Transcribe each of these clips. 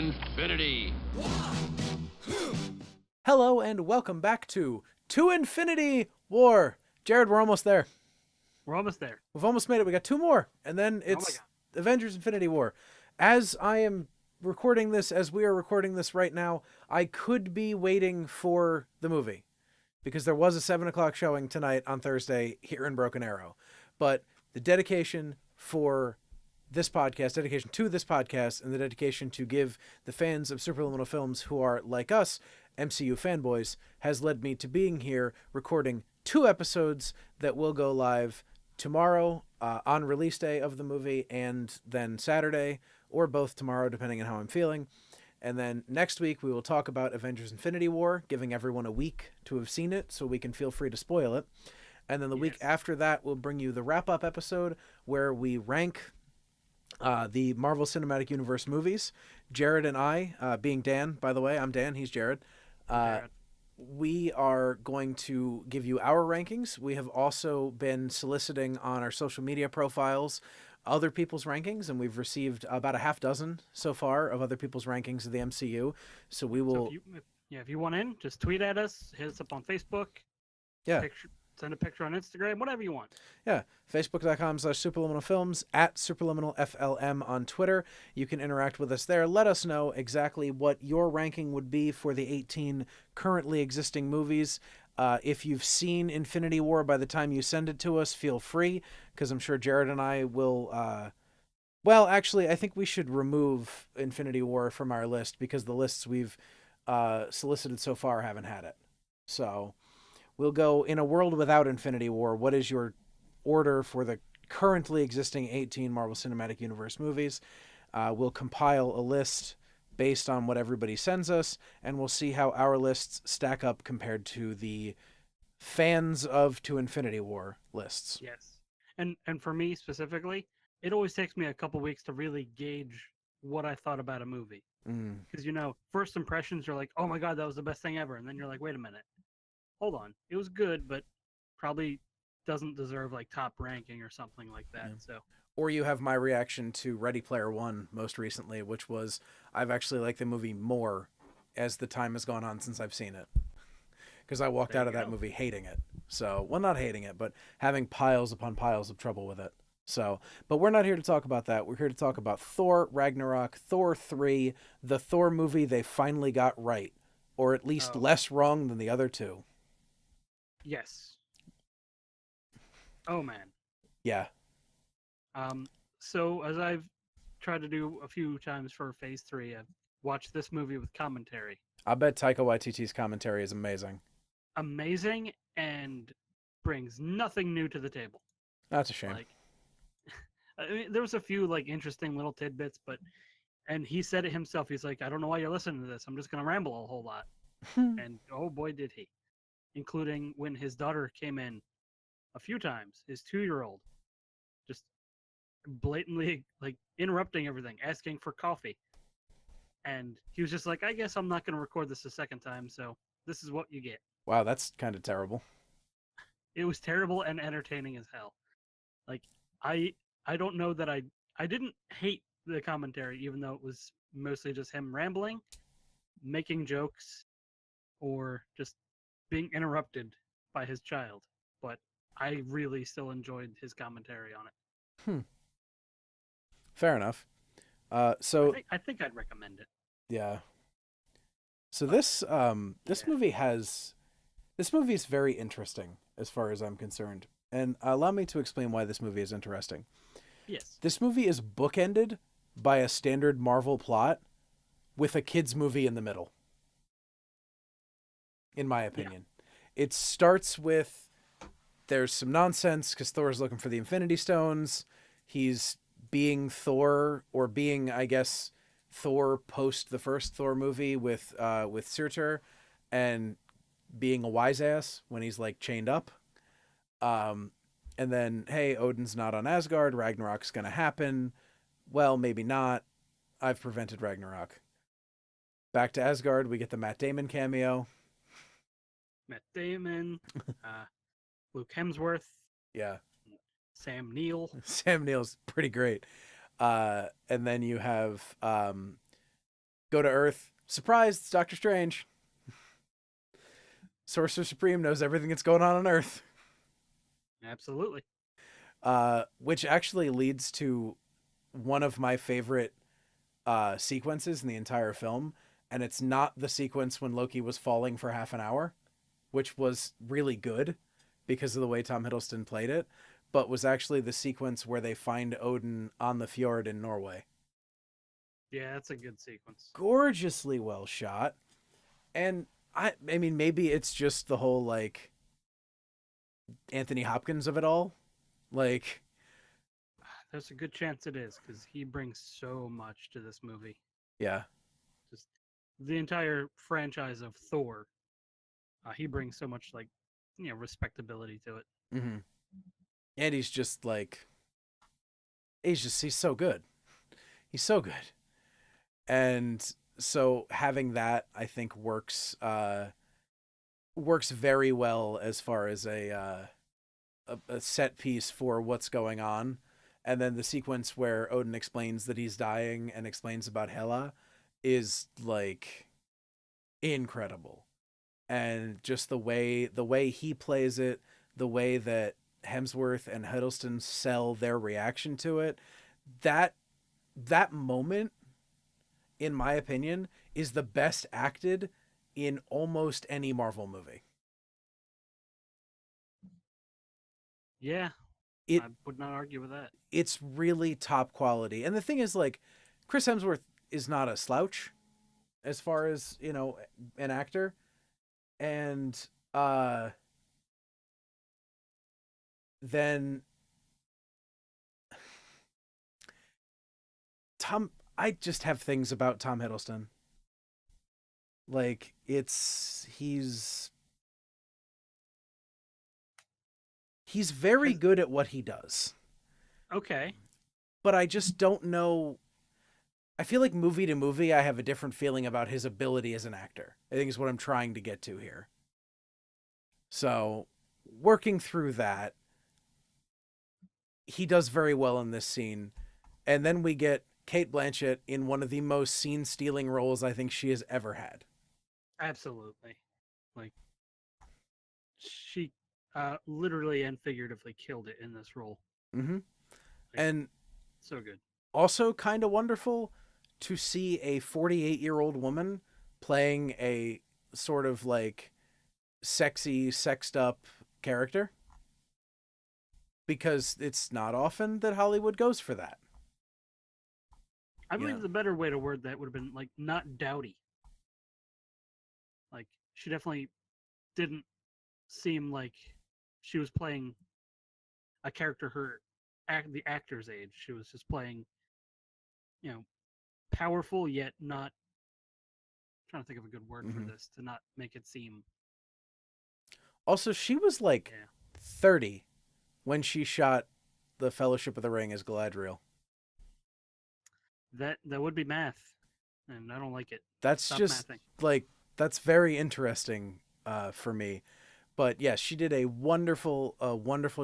infinity. Hello and welcome back to Infinity War. Jared, we're almost there. We're almost there. We've almost made it. We got two more, and then Oh my it's God. Avengers Infinity War. As I am recording this, as we are recording this right now, I could be waiting for the movie because there was a 7 o'clock showing tonight on Thursday here in Broken Arrow. But the dedication for this podcast, dedication to this podcast, and the dedication to give the fans of Superliminal Films who are like us, MCU fanboys, has led me to being here recording 2 episodes that will go live tomorrow on release day of the movie, and then Saturday, or both tomorrow, depending on how I'm feeling. And then next week, we will talk about Avengers Infinity War, giving everyone a week to have seen it so we can feel free to spoil it. And then the week after that, we'll bring you the wrap-up episode where we rank the Marvel Cinematic Universe movies. Jared and I, being Dan, by the way, I'm Dan, he's Jared. We are going to give you our rankings. We have also been soliciting on our social media profiles other people's rankings, and we've received about a half dozen so far of other people's rankings of the MCU. So we will... So if you want in, just tweet at us, hit us up on Facebook. Yeah. Send a picture on Instagram, whatever you want. Yeah, facebook.com/superliminalfilms, at superliminalflm on Twitter. You can interact with us there. Let us know exactly what your ranking would be for the 18 currently existing movies. If you've seen Infinity War by the time you send it to us, feel free, because I'm sure Jared and I will... Well, actually, I think we should remove Infinity War from our list, because the lists we've solicited so far haven't had it. So... we'll go in a world without Infinity War. What is your order for the currently existing 18 Marvel Cinematic Universe movies? We'll compile a list based on what everybody sends us, and we'll see how our lists stack up compared to the fans of To Infinity War lists. Yes. And for me specifically, it always takes me a couple weeks to really gauge what I thought about a movie. Because, first impressions, you're like, oh my God, that was the best thing ever. And then you're like, wait a minute. Hold on, it was good, but probably doesn't deserve like top ranking or something like that. Yeah. So, or you have my reaction to Ready Player One most recently, which was I've actually liked the movie more as the time has gone on since I've seen it, because I walked out of that movie hating it. So, well, not hating it, but having piles upon piles of trouble with it. So, but we're not here to talk about that. We're here to talk about Thor, Ragnarok, Thor 3, the Thor movie they finally got right, or at least less wrong than the other two. Yes. Oh man. Yeah. So as I've tried to do a few times for Phase 3, I've watched this movie with commentary. I bet Taika Waititi's commentary is amazing. Amazing, and brings nothing new to the table. That's a shame. I mean, there was a few interesting little tidbits, and he said it himself. He's like, I don't know why you're listening to this. I'm just gonna ramble a whole lot. And oh boy, did he. Including when his daughter came in a few times, his 2-year-old, just blatantly interrupting everything, asking for coffee. And he was just like, I guess I'm not going to record this a second time, so this is what you get. Wow, that's kind of terrible. It was terrible and entertaining as hell. I don't know that I didn't hate the commentary, even though it was mostly just him rambling, making jokes, or just being interrupted by his child, but I really still enjoyed his commentary on it. Fair enough. So I think I'd recommend it. Yeah. So this movie is very interesting as far as I'm concerned, and allow me to explain why this movie is interesting. Yes. This movie is bookended by a standard Marvel plot with a kids movie in the middle. In my opinion. Yeah. It starts with there's some nonsense because Thor's looking for the Infinity Stones. He's being Thor, or being, I guess, Thor post the first Thor movie with Surtur, and being a wise ass when he's chained up. And then, hey, Odin's not on Asgard. Ragnarok's going to happen. Well, maybe not. I've prevented Ragnarok. Back to Asgard, we get the Matt Damon cameo. Matt Damon, Luke Hemsworth. Yeah. Sam Neill. Sam Neill's pretty great. And then you have Go to Earth. Surprise, it's Doctor Strange. Sorcerer Supreme knows everything that's going on Earth. Absolutely. Which actually leads to one of my favorite sequences in the entire film. And it's not the sequence when Loki was falling for half an hour, which was really good because of the way Tom Hiddleston played it, but was actually the sequence where they find Odin on the fjord in Norway. Yeah, that's a good sequence. Gorgeously well shot. And I mean, maybe it's just the whole like Anthony Hopkins of it all. Like, There's a good chance it is because he brings so much to this movie. yeah. Just the entire franchise of Thor. He brings so much like respectability to it. Mm-hmm. And he's so good. He's so good. And so having that, I think, works very well as far as a set piece for what's going on. And then the sequence where Odin explains that he's dying and explains about Hela is like incredible. And just the way he plays it, the way that Hemsworth and Hiddleston sell their reaction to it, that that moment, in my opinion, is the best acted in almost any Marvel movie. Yeah, It I would not argue with that. it's really top quality. And the thing is, like, Chris Hemsworth is not a slouch as far as, an actor. And then Tom I just have things about Tom Hiddleston. Like, he's very Has good at what he does. okay. But I just don't know. I feel like movie to movie, I have a different feeling about his ability as an actor. I think is what I'm trying to get to here. So, working through that, he does very well in this scene. And then we get Kate Blanchett in one of the most scene stealing roles I think she has ever had. Absolutely. Like she literally and figuratively killed it in this role. Mm-hmm. Like And so good. also kind of wonderful to see a 48-year-old woman playing a sort of like sexy, sexed up character, because it's not often that Hollywood goes for that. I Yeah. believe the better way to word that would have been like not dowdy. Like she definitely didn't seem like she was playing a character the actor's age. She was just playing, you know, powerful yet not trying to think of a good word for Mm-hmm. this to not make it seem Also, she was like yeah. 30 when she shot the Fellowship of the Ring as Galadriel. That would be math. And I don't like it. That's Stop just mathing. like, that's very interesting for me. But yes, she did a wonderful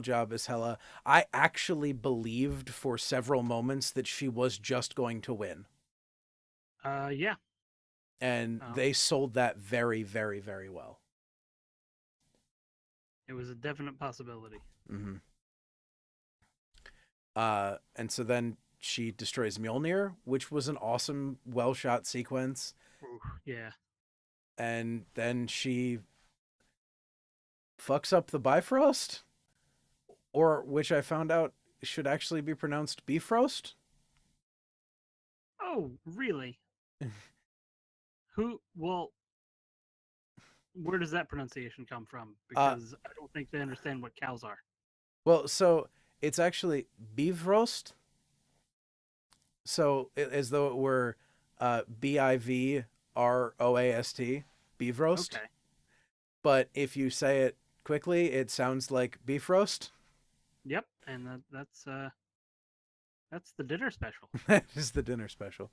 job as Hela. I actually believed for several moments that she was just going to win. Yeah. And Um, they sold that very, very, very well. it was a definite possibility. Mm-hmm. And so then she destroys Mjolnir, which was an awesome, well shot sequence. Ooh, yeah. And then she fucks up the Bifrost, or which I found out should actually be pronounced Bifrost. Oh, really? Who? Well, where does that pronunciation come from? Uh, Because I don't think they understand what cows are. well, so it's actually Bifrost. So as though it were Bivroast, Bifrost. Okay. But if you say it quickly, it sounds like beef roast. Yep. And that's the dinner special. That is the dinner special.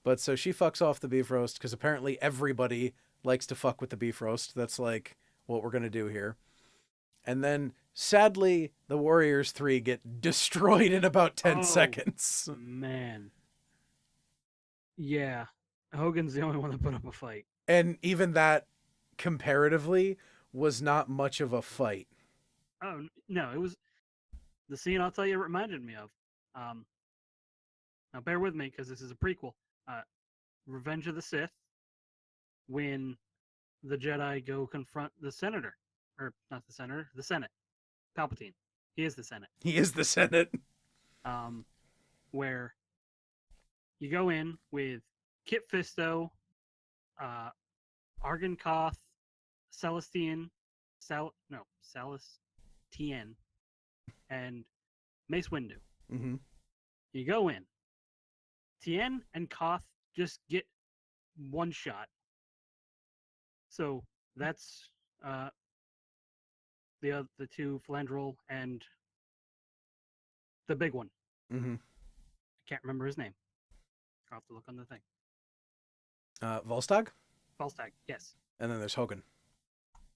But so she fucks off the beef roast because apparently everybody likes to fuck with the beef roast. That's like what we're going to do here. And then sadly, the Warriors 3 get destroyed in about 10 Oh, seconds. man. Yeah. Hogan's the only one that put up a fight. And even that, comparatively, was not much of a fight. Oh no, it was the scene. I'll tell you, it reminded me of. Um, Now bear with me because this is a prequel. Uh, Revenge of the Sith, when the Jedi go confront the senator, or not the senator, the Senate, Palpatine. He is the Senate. He is the Senate. Um, where you go in with Kit Fisto, uh, Argon Koth, Celestine, Celestine, and Mace Windu. Mm-hmm. You go in. Tien and Koth just get one shot. So that's the two Flandrel and the big one. Mm-hmm. I can't remember his name. I'll have to look on the thing. Volstagg? Falstag, yes. And then there's Hogan.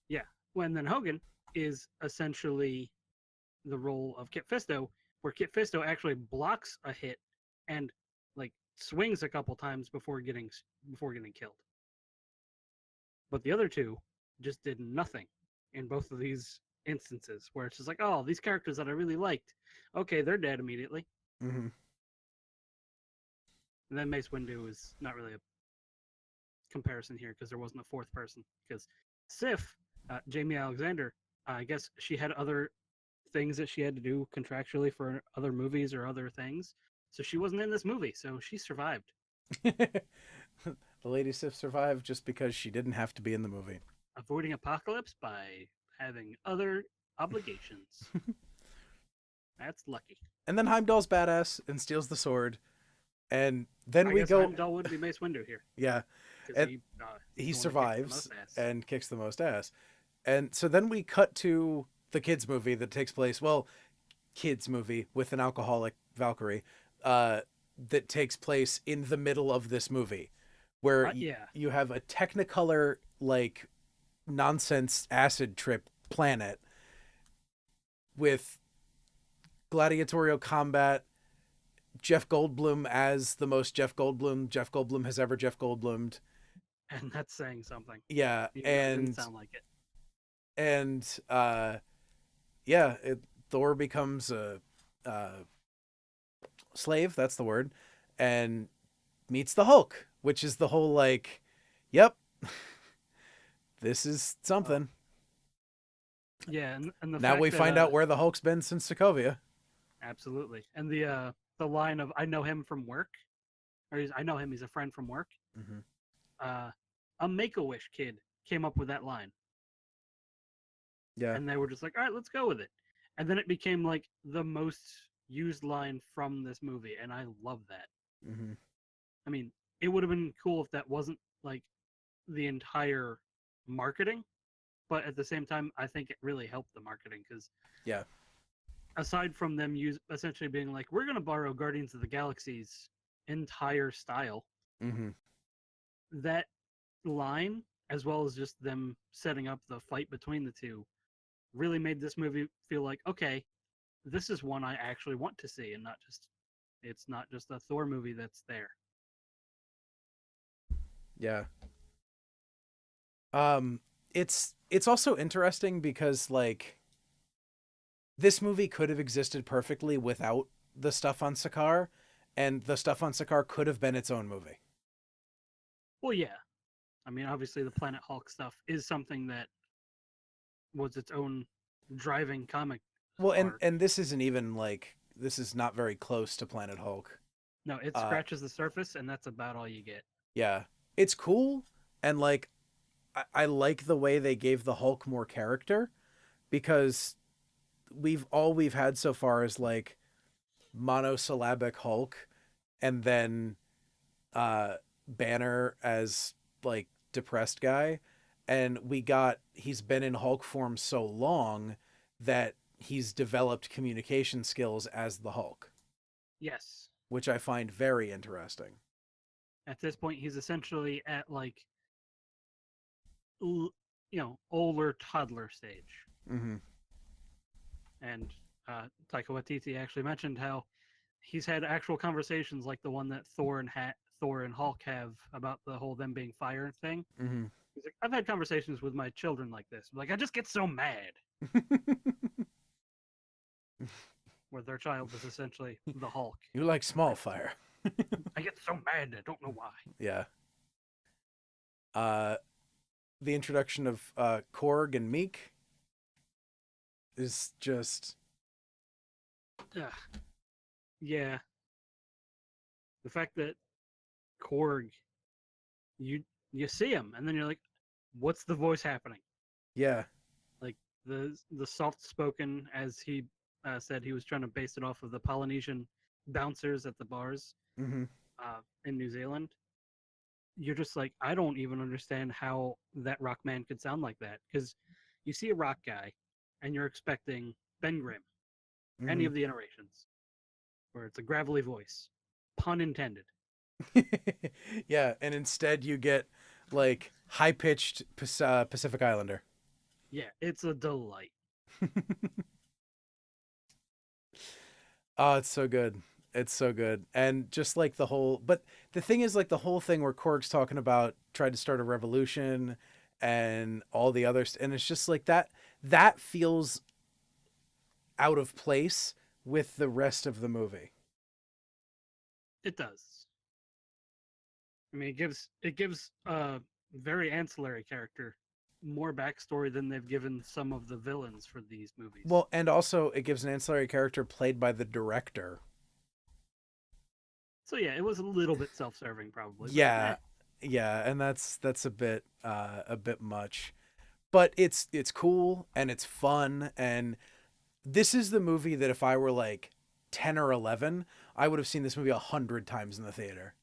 Yeah. When then Hogan is essentially the role of Kit Fisto, where Kit Fisto actually blocks a hit and like swings a couple times before getting killed. But the other two just did nothing in both of these instances, where it's just like, oh, these characters that I really liked, okay, they're dead immediately. Mm-hmm. And then Mace Windu is not really a comparison here because there wasn't a fourth person. Because Sif, Jamie Alexander, I guess she had other things that she had to do contractually for other movies or other things. So she wasn't in this movie, so she survived. The Lady Sif survived just because she didn't have to be in the movie. Avoiding apocalypse by having other obligations. That's lucky. And then Heimdall's badass and steals the sword. And then we go. Heimdall would be Mace Windu here. Yeah. And he survives and kicks the most ass. And so then we cut to the kids movie that takes place. Well, kids movie with an alcoholic Valkyrie that takes place in the middle of this movie, where you have a Technicolor like nonsense acid trip planet with gladiatorial combat. Jeff Goldblum as the most Jeff Goldblum has ever Jeff Goldblumed. And that's saying something. Yeah, It and didn't sound like it. And Thor becomes a slave, that's the word, and meets the Hulk, which is the whole like, yep, this is something. Yeah, and the now fact we that, find out where the Hulk's been since Sokovia. Absolutely, and the line of "I know him from work," or I know him, he's a friend from work. Mm-hmm. A Make-A-Wish kid came up with that line. Yeah, and they were just like, all right, let's go with it. And then it became like the most used line from this movie, and I love that. Mm-hmm. I mean, it would have been cool if that wasn't like the entire marketing, but at the same time, I think it really helped the marketing because yeah, aside from them essentially being like, we're going to borrow Guardians of the Galaxy's entire style, mm-hmm. that line, as well as just them setting up the fight between the two, really made this movie feel like, okay, this is one I actually want to see, and it's not just a Thor movie that's there. Yeah. It's also interesting because like this movie could have existed perfectly without the stuff on Sakaar, and the stuff on Sakaar could have been its own movie. Well, yeah. I mean, obviously the Planet Hulk stuff is something that was its own driving comic. Well, and this isn't even like, this is not very close to Planet Hulk. No, it scratches the surface, and that's about all you get. Yeah. It's cool, and like I like the way they gave the Hulk more character, because all we've had so far is like monosyllabic Hulk, and then Banner as like depressed guy, and he's been in Hulk form so long that he's developed communication skills as the Hulk. Yes. Which I find very interesting. At this point, he's essentially at like, older toddler stage. Mm-hmm. And Taika Waititi actually mentioned how he's had actual conversations like the one that Thor Thor and Hulk have about the whole them being fire thing. Mm-hmm. He's like, I've had conversations with my children like this. Like, I just get so mad where their child is essentially the Hulk. You like small fire. I get so mad, I don't know why. Yeah. Uh, the introduction of Korg and Meek is just Ugh. Yeah. The fact that Korg, you you see him, and then you're like, what's the voice happening? yeah. Like the soft spoken, as he said, he was trying to base it off of the Polynesian bouncers at the bars Mm-hmm. in New Zealand. You're just like, I don't even understand how that rock man could sound like that, because you see a rock guy, and you're expecting Ben Grimm, any Mm-hmm. of the iterations, where it's a gravelly voice, pun intended. Yeah, and instead you get like high pitched Pacific Islander. Yeah, it's a delight. Oh, it's so good. It's so good. And just like the whole, but the thing is, like, the whole thing where Korg's talking about tried to start a revolution and all the others, and it's just like that feels out of place with the rest of the movie. It does. I mean, it gives a very ancillary character more backstory than they've given some of the villains for these movies. Well, and also it gives an ancillary character played by the director. So yeah, it was a little bit self-serving, probably, but Yeah. Yeah, and that's a bit much. But it's cool and it's fun, and this is the movie that if I were like 10 or 11, I would have seen this movie 100 times in the theater.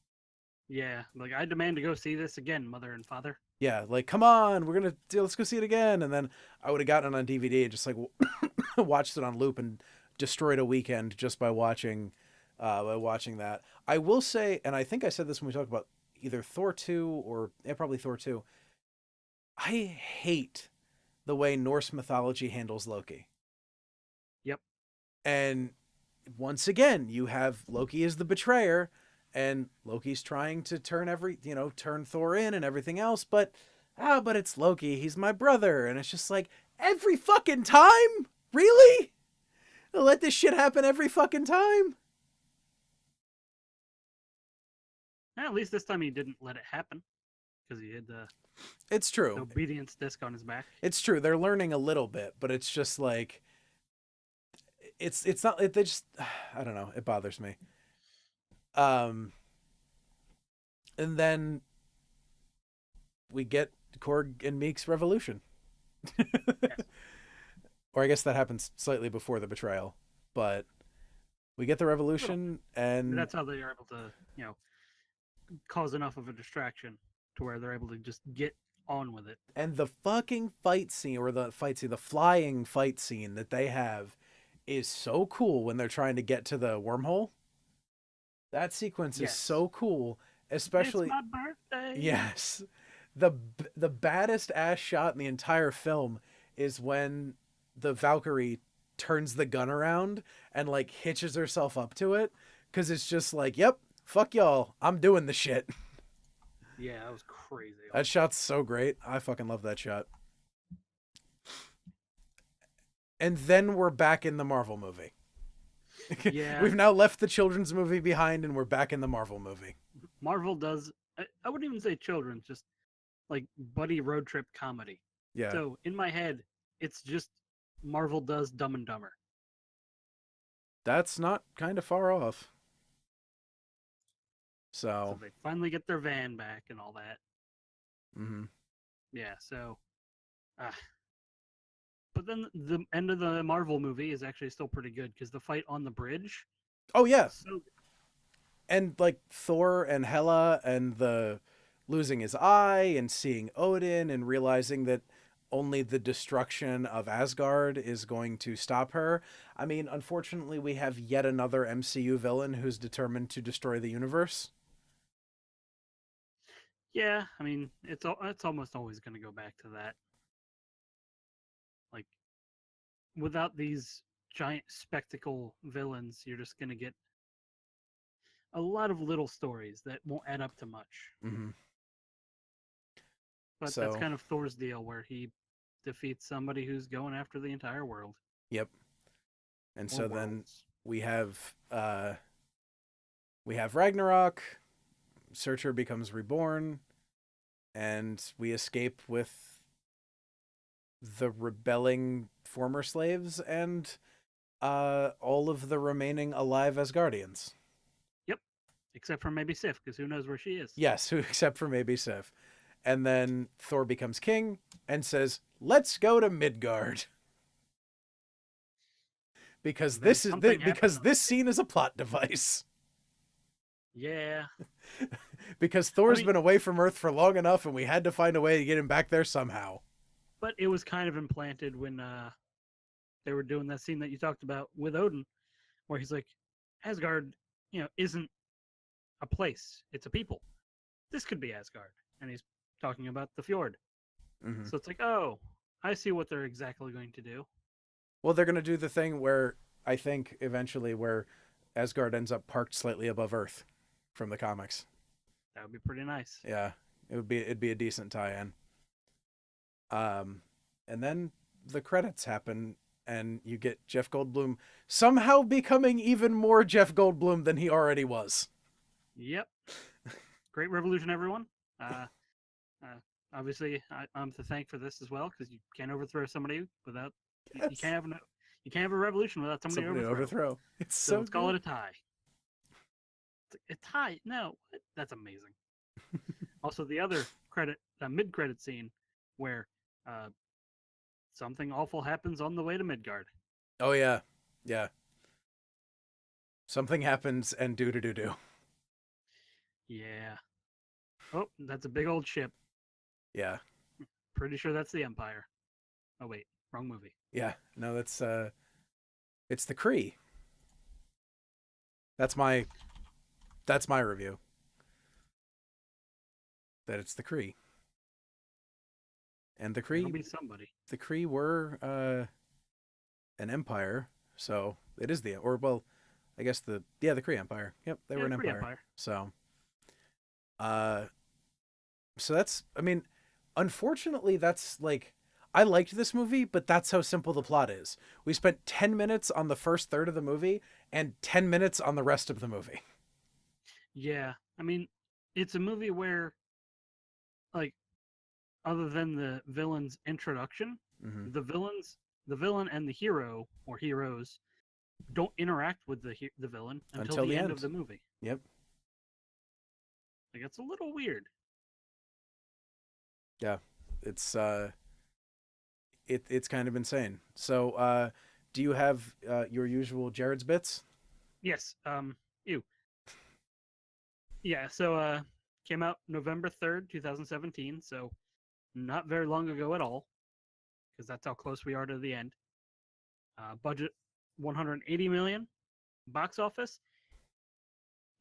yeah, like I demand to go see this again, mother and father. Yeah, like, come on, let's go see it again. And then I would have gotten it on DVD and just like watched it on loop and destroyed a weekend just by watching that. I will say, and I think I said this when we talked about either Thor 2 or probably Thor 2. I hate the way Norse mythology handles Loki. Yep. And once again, you have Loki as the betrayer, and Loki's trying to turn Thor in and everything else, but it's Loki. He's my brother. And it's just like, every fucking time? Really? They'll let this shit happen every fucking time? At least this time he didn't let it happen because he had the It's true. obedience disc on his back. It's true. They're learning a little bit, but it's just like, it's not, they just, I don't know. It bothers me. And then we get Korg and Meek's revolution. Yes. Or I guess that happens slightly before the betrayal, but we get the revolution, and That's how they are able to, cause enough of a distraction to where they're able to just get on with it. the fucking fight scene, the flying fight scene that they have is so cool when they're trying to get to the wormhole. That sequence is Yes. so cool, especially It's my birthday. yes. The baddest ass shot in the entire film is when the Valkyrie turns the gun around and like hitches herself up to it, because it's just like, yep, fuck y'all, I'm doing the shit. Yeah, that was crazy. That shot's so great. I fucking love that shot. And then we're back in the Marvel movie. Yeah. We've now left the children's movie behind and we're back in the Marvel movie. Marvel does, I wouldn't even say children's, just like buddy road trip comedy. Yeah. So in my head, it's just Marvel does Dumb and Dumber. That's not kind of far off. So So, they finally get their van back and all that. mhm. Yeah, so. But then the end of the Marvel movie is actually still pretty good because the fight on the bridge. Oh yeah. So And like Thor and Hela and the losing his eye and seeing Odin and realizing that only the destruction of Asgard is going to stop her. I mean, unfortunately, we have yet another MCU villain who's determined to destroy the universe. yeah, I mean it's almost always going to go back to that. Like without these giant spectacle villains, you're just going to get a lot of little stories that won't add up to much. Hmm. But that's So, kind of Thor's deal, where he defeats somebody who's going after the entire world yep. And or so then worlds. we have we have Ragnarok. Searcher becomes reborn, and we escape with the rebelling former slaves and all of the remaining alive Asgardians. Yep, except for maybe Sif, because who knows where she is. Yes, except for maybe Sif. And then Thor becomes king and says, "Let's go to Midgard." Because And then this is something happens because on the this stage. scene is a plot device. Yeah, Because I Thor's mean, been away from Earth for long enough, and we had to find a way to get him back there somehow. but it was kind of implanted when they were doing that scene that you talked about with Odin, where he's like, Asgard, isn't a place; it's a people. This could be Asgard, and he's talking about the fjord. Hmm. So it's like, oh, I see what they're exactly going to do. Well, they're gonna do the thing where I think eventually where Asgard ends up parked slightly above Earth from the comics. That would be pretty nice. Yeah, it'd be a decent tie-in. Um, and then the credits happen, and you get Jeff Goldblum somehow becoming even more Jeff Goldblum than he already was. Yep, great revolution, everyone. Uh, uh, Obviously, I'm to thank for this as well, because you can't overthrow somebody without you Yes, can't have you can't have a revolution without somebody to somebody to overthrow. overthrow. It's So so let's call it good. a tie. A tie? No, that's amazing. Also, the other mid-credit scene where uh, something awful happens on the way to Midgard. Oh yeah, yeah. Something happens, and do do do do. Yeah. Oh, that's a big old ship. Yeah, Pretty sure that's the Empire. Oh wait, wrong movie. yeah. No, that's it's the Kree. That's my that's my review. That it's the Kree. And It'll be somebody. the Kree were an empire, so it is the or well, I guess the Kree Empire. Yep, they were Yeah, an pretty empire. Empire. So uh so that's I mean, unfortunately that's like I liked this movie, but that's how simple the plot is. We spent 10 minutes on the first third of the movie and 10 minutes on the rest of the movie. Yeah, I mean, it's a movie where, like, other than the villain's introduction, Hmm. the villains, the villain and the hero or heroes don't interact with the villain until Until the the end of end. the movie. Yep. Like, it's a little weird. Yeah. It's it's kind of insane. So do you have your usual Jared's bits? Yes. Ew. Yeah. So, came out November 3rd, 2017. So not very long ago at all, because that's how close we are to the end. Budget 180 million. Box office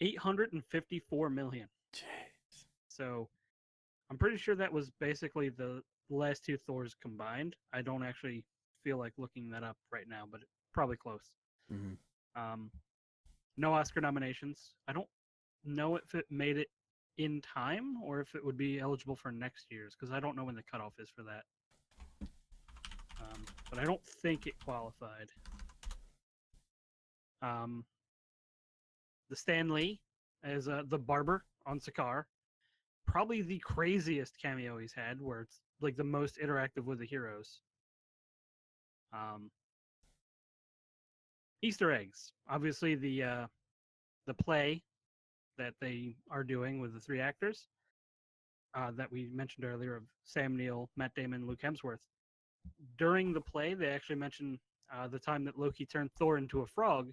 854 million. Jeez. So I'm pretty sure that was basically the last two Thors combined. I don't actually feel like looking that up right now, but probably close. Hmm. Um, no Oscar nominations. I don't know if it made it in time or if it would be eligible for next year's, because I don't know when the cutoff is for that. But I don't think it qualified. Um, the Stan Lee as the barber on Sakaar, probably the craziest cameo he's had, where it's like the most interactive with the heroes. Um, Easter eggs, obviously the play that they are doing with the three actors that we mentioned earlier of Sam Neill, Matt Damon, Luke Hemsworth. During the play, they actually mention the time that Loki turned Thor into a frog,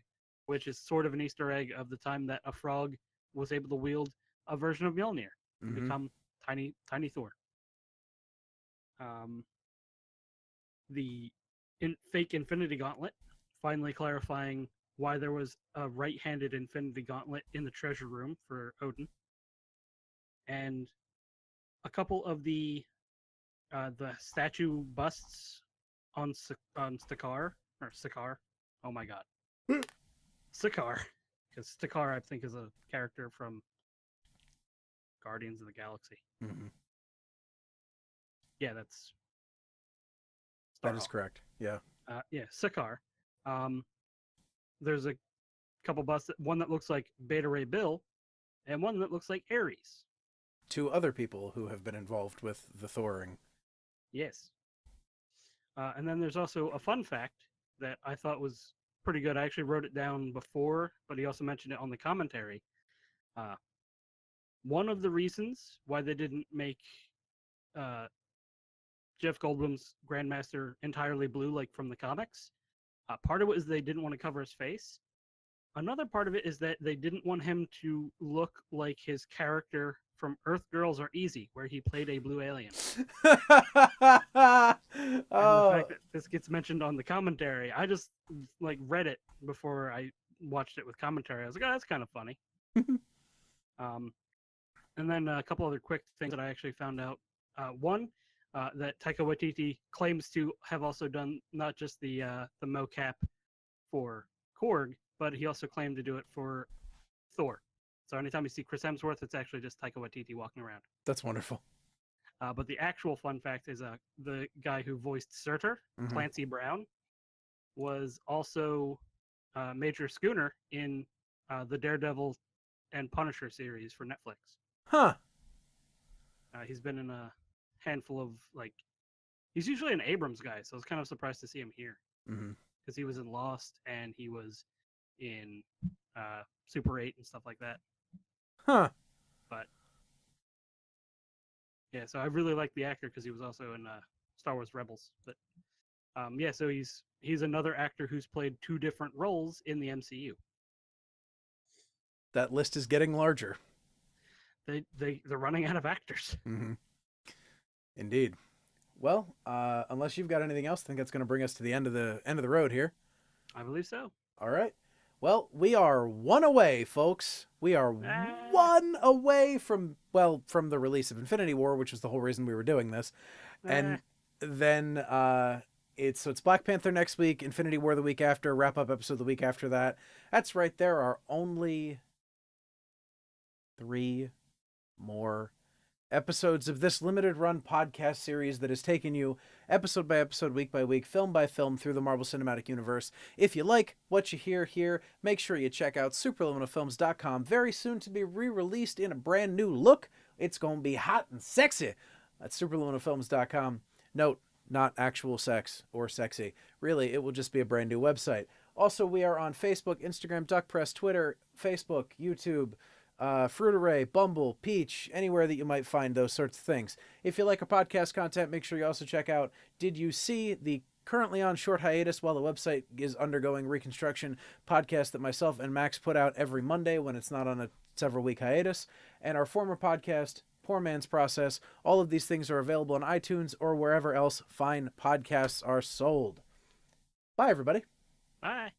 which is sort of an Easter egg of the time that a frog was able to wield a version of Mjolnir and Hmm. become tiny Thor. Um, the fake Infinity Gauntlet, finally clarifying why there was a right-handed Infinity Gauntlet in the treasure room for Odin, and a couple of the statue busts on Sakaar or Sakaar. Oh my god, Sakaar. because Stakar, I think, is a character from Guardians of the Galaxy. Mm-hmm. Yeah, that's That is Starhawk. correct. Yeah. Yeah, Sakaar. There's a couple busts, one that looks like Beta Ray Bill, and one that looks like Ares. Two other people who have been involved with the Thoring. Yes. And then there's also a fun fact that I thought was pretty good. I actually wrote it down before, but he also mentioned it on the commentary. One of the reasons why they didn't make uh, Jeff Goldblum's Grandmaster entirely blue like from the comics, part of it is they didn't want to cover his face. Another part of it is that they didn't want him to look like his character from Earth Girls Are Easy, where he played a blue alien. And the fact that this gets mentioned on the commentary, I just like read it before I watched it with commentary. I was like, oh, that's kind of funny. And then a couple other quick things that I actually found out. One, that Taika Waititi claims to have also done not just the mocap for Korg, but he also claimed to do it for Thor. So anytime you see Chris Hemsworth, it's actually just Taika Waititi walking around. That's wonderful. But the actual fun fact is the guy who voiced Surtur, Clancy Brown, was also Major Schooner in the Daredevil and Punisher series for Netflix. Huh. He's been in a handful of, like, he's usually an Abrams guy, so I was kind of surprised to see him here. Because he was in Lost and he was in Super 8 and stuff like that. Huh. But yeah, so I really like the actor because he was also in Star Wars Rebels. But yeah, so he's another actor who's played two different roles in the MCU. That list is getting larger. They're running out of actors. Indeed. Well, unless you've got anything else, I think that's going to bring us to the end of the road here. I believe so. All right. Well, we are one away, folks. We are one away from the release of Infinity War, which was the whole reason we were doing this. And then it's Black Panther next week, Infinity War the week after, wrap-up episode the week after that. That's right. There are only 3 more episodes of this limited run podcast series that has taken you episode by episode, week by week, film by film through the Marvel Cinematic Universe. If you like what you hear here, make sure you check out superliminalfilms.com, very soon to be re-released in a brand new look. It's going to be hot and sexy at superliminalfilms.com. Note, not actual sex or sexy. Really, it will just be a brand new website. Also, we are on Facebook, Instagram, Duck Press, Twitter, Facebook, YouTube, Fruit Array, Bumble, Peach, anywhere that you might find those sorts of things. If you like our podcast content, make sure you also check out Did You See, the currently on short hiatus while the website is undergoing reconstruction podcast that myself and Max put out every Monday when it's not on a several-week hiatus, and our former podcast, Poor Man's Process. All of these things are available on iTunes or wherever else fine podcasts are sold. Bye, everybody. Bye.